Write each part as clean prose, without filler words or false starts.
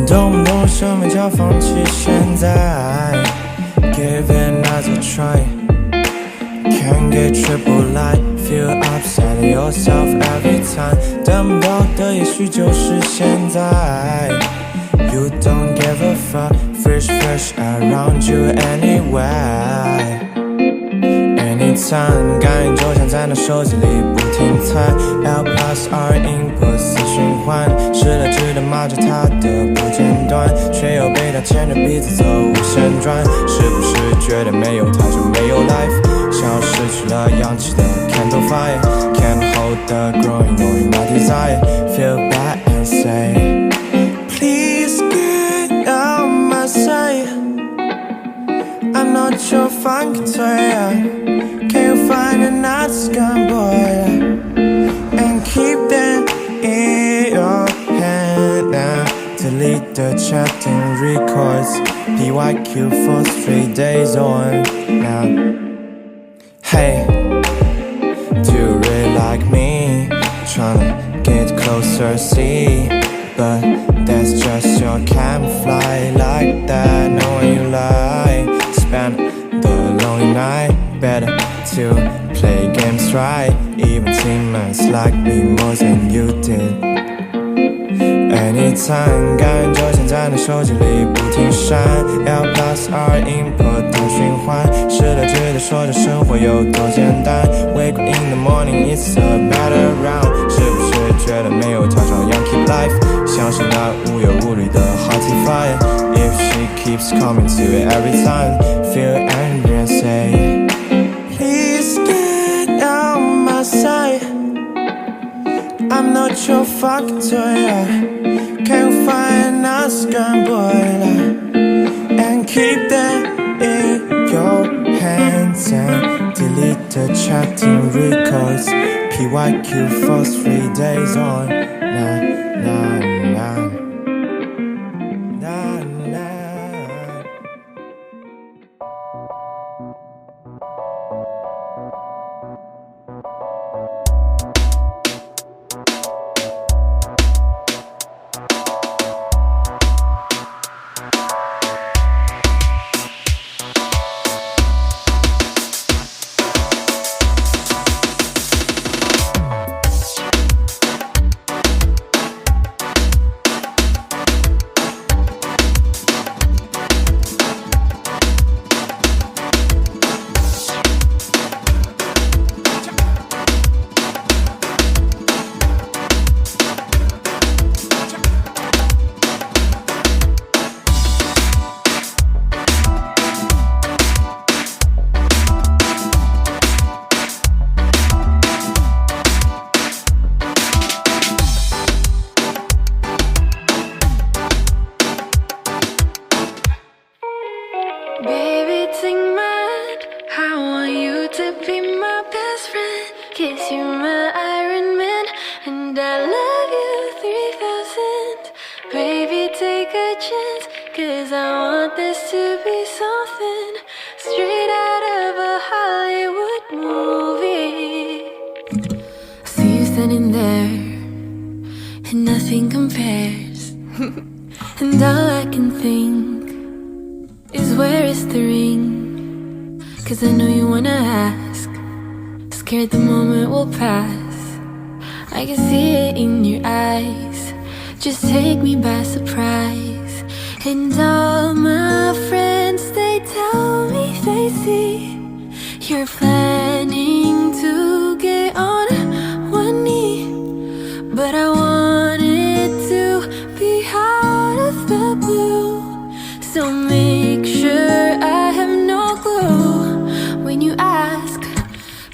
动不动什么叫放弃现在 Give it another try Can't get triple light Feel upset at yourself every time 等不到的也许就是现在 You don't give a fuck Fresh around you anyway Anytime 感应就像在那手机里不停猜 L plus R input 死循环失了智的骂着他的不间断却又被他牵着鼻子走无限转是不是觉得没有他就没有 life 像失去了氧气的 candle fire Can't hold the growing knowing my desire Feel bad and say Please get out my sight I'm not your fun Can you find another scum boy And keep them in your hand now Delete the chatting records PYQ for 3 days on now Hey Do you really like me? Tryna get closer, see But that's just your camouflage like that knowing you lie Spend the lonely night Better to play games right Even teammates like me more than you did Anytime 感觉就像在那手机里不停闪 L plus R input 的循环失了智的说着生活有多简单 Wake up in the morning it's a better round 是不是觉得没有他照样 keep life 像是那无忧无虑的 hottie fire If she keeps coming to you every time Feel angry and say Please get out my sight I'm not your fucking toy Can you find a scum boy And keep them in your hands And delete the chatting records PYQ for 3 days on Nah, nah, nah Nah, nah Baby, take my hand. I want you to be my best friend. Kiss you, my Iron Man. And I love you 3000. Baby, take a chance. Cause I want this to be something straight out of a Hollywood movie. I see you standing there, and nothing compares. And all I can think is where is the ring? Cause I know you wanna ask. Scared the moment will pass. I can see it in your eyes. Just take me by surprise. And all my friends, they tell me they see you're planning to get on one knee. But I want it to be out of the blue. So make sure I have no clue when you ask.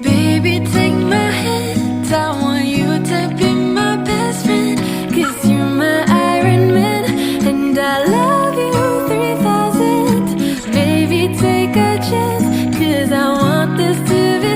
Baby, take my hand. I want you to be my best friend. Cause you're my Iron Man. And I love you 3000. Baby, take a chance. Cause I want this to be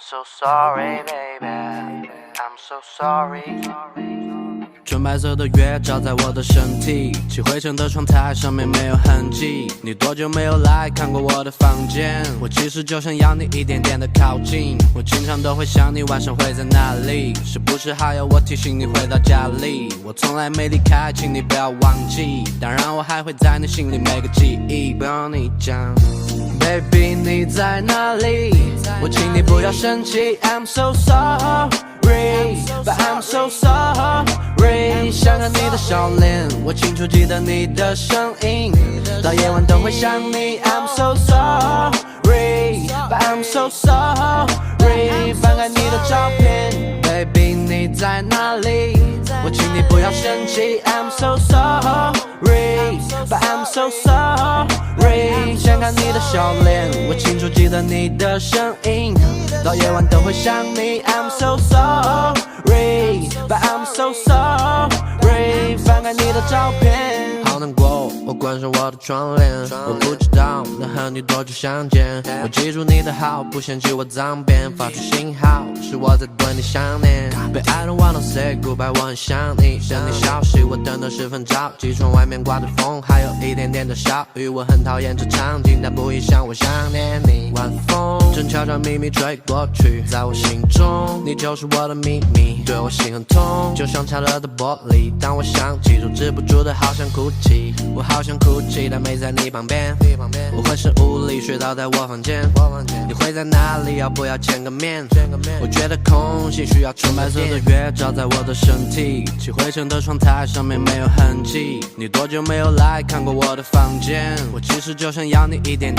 so sorry, baby. I'm so sorry. 纯白色的月照在我的身体，漆灰尘的窗台上面没有痕迹。你多久没有来看过我的房间？我其实就想要你一点点的靠近。我经常都会想你晚上会在哪里，是不是还要我提醒你回到家里？我从来没离开，请你不要忘记。当然我还会在你心里每个记忆，不用你讲。Baby 你在哪里？我请你不要生气 I'm so sorry But I'm so sorry 想看你的笑脸，我清楚记得你的声音，到夜晚都会想你 I'm so sorry But I'm so sorry 翻开你的照片 Baby 你在哪里？我请你不要生气 I'm so sorry But I'm so sorry 想看你的笑脸，我清楚记得你的声音，到夜晚都会想你 I'm so sorry But I'm so sorry 翻开你的照片，好难过，我关上我的窗帘，我不知道能和你多久相见，我记住你的好，不嫌弃我脏辫，发出信号是我在对你想念。 But I don't wanna say goodbye 我很想你，等你消息我等得十分着急，窗外面刮着风，还有一点点的小雨，我很讨厌这场景，但不影响我想念你。晚风正悄悄咪咪吹过去，在我心中你就是我的秘密，对我心很痛，就像拆了的玻璃，当我想起就止不住的好想哭泣，我好想哭泣，但没在你旁边，我浑身无力睡倒在我房间，你会在哪里？要不要见个面？我觉得空心需要纯白色的月照在我的身体，漆灰尘的窗台上面没有痕迹，你多久没有来看过我的房间？我其实就想要你一点点